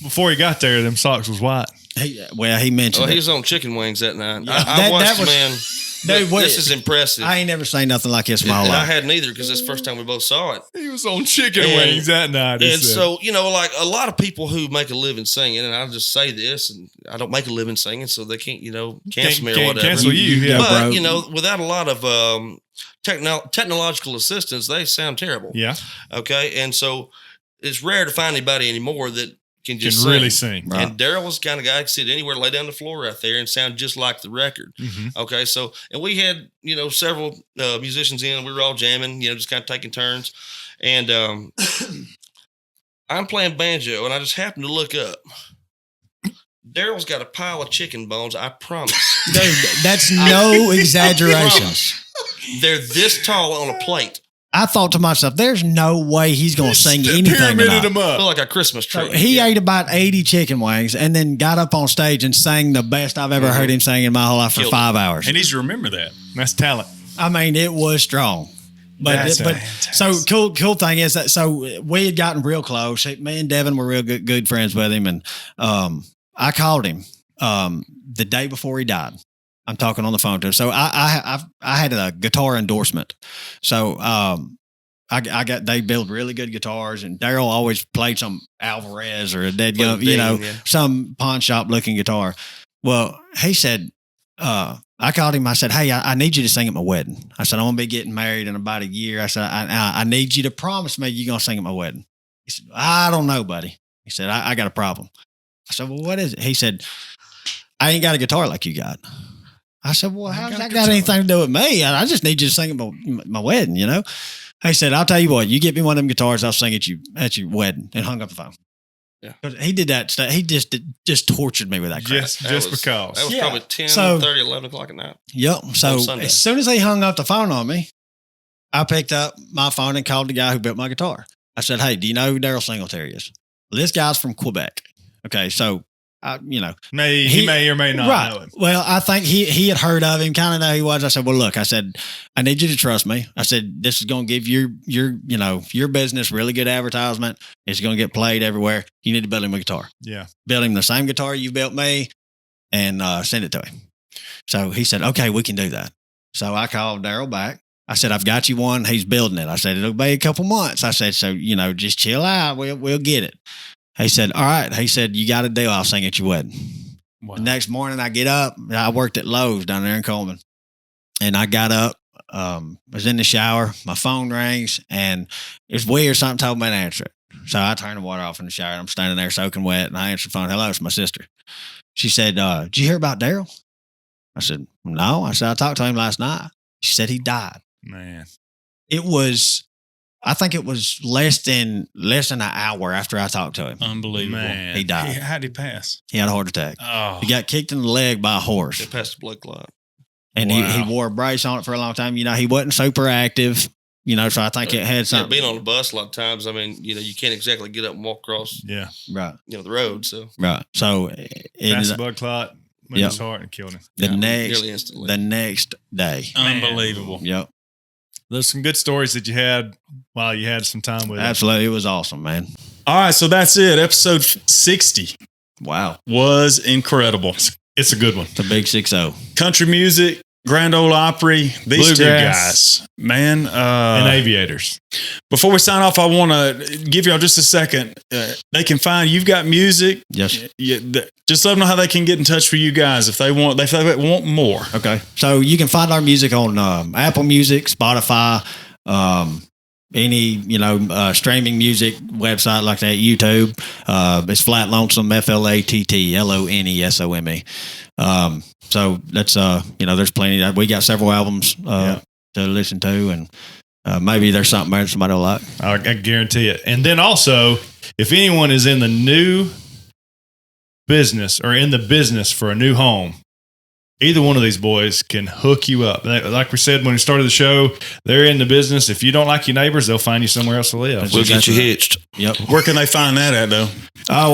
before he got there, them socks was white? He mentioned he was on chicken wings that night. I watched the man Dude, this is impressive. I ain't never seen nothing like this in my life. I hadn't either because that's the first time we both saw it. He was on chicken wings that night. And so, like a lot of people who make a living singing, and I'll just say this, and I don't make a living singing, so they can't, cancel me or whatever. Cancel you, yeah. But, without a lot of technological assistance, they sound terrible. Yeah. Okay. And so it's rare to find anybody anymore that can just really sing. Right. And Daryl was the kind of guy who could sit anywhere, lay down the floor right there and sound just like the record. Mm-hmm. Okay. So, and we had, several musicians in, we were all jamming, just kind of taking turns. And I'm playing banjo and I just happened to look up. Daryl's got a pile of chicken bones, I promise. Dude, that's no exaggeration. They're this tall on a plate. I thought to myself, there's no way he's going to sing anything pyramided him I up. feel like a Christmas tree. So he ate about 80 chicken wings and then got up on stage and sang the best I've ever heard him sing in my whole life for 5 hours. He needs to remember that. That's talent. I mean, it was strong. But so cool thing is that we had gotten real close. Me and Devon were real good friends with him, and I called him the day before he died. I'm talking on the phone to him. So I had a guitar endorsement. So they build really good guitars, and Daryl always played some Alvarez or a dead gum, some pawn shop looking guitar. Well, he said, I called him. I said, hey, I need you to sing at my wedding. I said, I'm going to be getting married in about a year. I said, I need you to promise me you're going to sing at my wedding. He said, I don't know, buddy. He said, I got a problem. I said, well, what is it? He said, I ain't got a guitar like you got. I said, well, how's that got anything to do with me? I just need you to sing at my wedding, He said, I'll tell you what, you get me one of them guitars, I'll sing at your wedding, and hung up the phone. Yeah. He did that stuff. He just tortured me with that crap. Just because. That was probably 10, 30, 11 o'clock at night. Yep. So as soon as he hung up the phone on me, I picked up my phone and called the guy who built my guitar. I said, hey, do you know who Daryl Singletary is? Well, this guy's from Quebec. Okay, so he may or may not know him. Well, I think he had heard of him, kind of know who he was. I said, well, look, I said, I need you to trust me. I said, this is going to give your business really good advertisement. It's going to get played everywhere. You need to build him a guitar. Yeah. Build him the same guitar you built me and send it to him. So he said, okay, we can do that. So I called Daryl back. I said, I've got you one. He's building it. I said, it'll be a couple months. I said, so, just chill out. We'll get it. He said, all right. He said, you got a deal. I'll sing at your wedding. Wow. The next morning I get up. I worked at Lowe's down there in Coleman. And I got up, was in the shower. My phone rings and it's weird. Something told me to answer it. So I turned the water off in the shower. I'm standing there soaking wet and I answered the phone. Hello, it's my sister. She said, did you hear about Daryl? I said, no. I said, I talked to him last night. She said he died. Man. I think it was less than an hour after I talked to him. Unbelievable. Man. He died. How did he pass? He had a heart attack. Oh. He got kicked in the leg by a horse. He passed the blood clot. And he wore a brace on it for a long time. He wasn't super active, so I think it had something. Being on the bus a lot of times, I mean, you can't exactly get up and walk across right. The road. So right. So passed the blood clot, went his heart and killed him. Nearly instantly. The next day. Unbelievable. Yep. There's some good stories that you had while you had some time with Absolutely. It was awesome, man. All right. So that's it. Episode 60. Wow. Was incredible. It's a good one. It's a big 6-0. Country music, Grand Ole Opry, these two guys, man. And Aviators. Before we sign off, I want to give y'all just a second. They can find, you've got music. Yes. Just let them know how they can get in touch with you guys if they want more. Okay. So you can find our music on Apple Music, Spotify, any, streaming music website like that, YouTube. It's Flat Lonesome, FLATTLONESOME. So that's, there's plenty. We got several albums to listen to, and maybe there's something there somebody will like. I guarantee it. And then also, if anyone is in the new business or in the business for a new home, either one of these boys can hook you up. Like we said when we started the show, they're in the business. If you don't like your neighbors, they'll find you somewhere else to live. We'll get you hitched. Yep. Where can they find that at, though?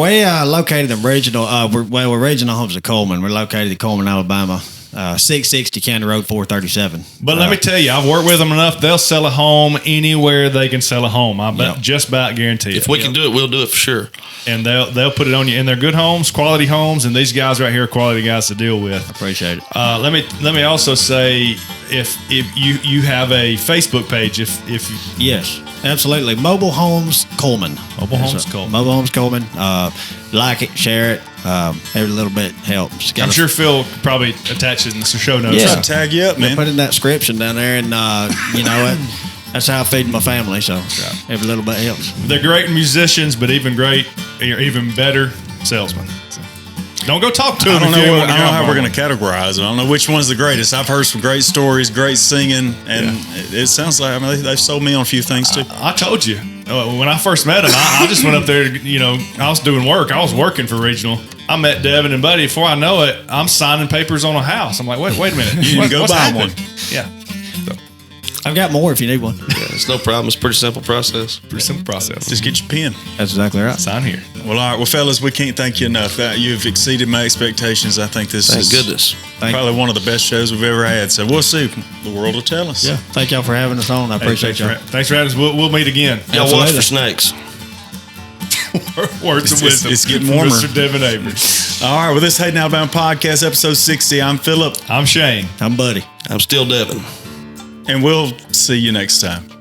We located in regional. We're regional homes at Coleman. We're located in Coleman, Alabama. 660 County Road 437. But let me tell you, I've worked with them enough. They'll sell a home anywhere they can sell a home. I just about guarantee it. If we can do it, we'll do it for sure. And they'll put it on you. And they're good homes, quality homes, and these guys right here are quality guys to deal with. I appreciate it. Let me also say, if you have a Facebook page, if yes, absolutely. Mobile Homes Coleman. Mobile Homes Coleman. Mobile Homes Coleman. Like it, share it. Every little bit helps. I'm sure Phil probably attaches in the show notes. Yeah, tag you up, man. Put in that description down there, and you know what? That's how I feed my family. So every little bit helps. They're great musicians, but even better salesmen. So don't go talk to them. I don't know how we're going to categorize them. I don't know which one's the greatest. I've heard some great stories, great singing, and it sounds like they've sold me on a few things too. I told you when I first met them, I just went up there. I was doing work. I was working for Regional. I met Devin and Buddy. Before I know it, I'm signing papers on a house. I'm like, wait a minute. You can go buy one. Yeah. I've got more if you need one. Yeah, it's no problem. It's a pretty simple process. Just get your pen. That's exactly right. Sign here. Well, all right. Well, fellas, we can't thank you enough. You've exceeded my expectations. I think this Thank is goodness. probably one of the best shows we've ever had. So we'll see. The world will tell us. Yeah. Thank y'all for having us on. I appreciate y'all. Thanks for having us. We'll meet again. Y'all watch for snakes. Words of wisdom. It's getting warmer. Mr. Devin Avery. All right. Well, this Hayden Alabama podcast, episode 60. I'm Philip. I'm Shane. I'm Buddy. I'm still Devin. And we'll see you next time.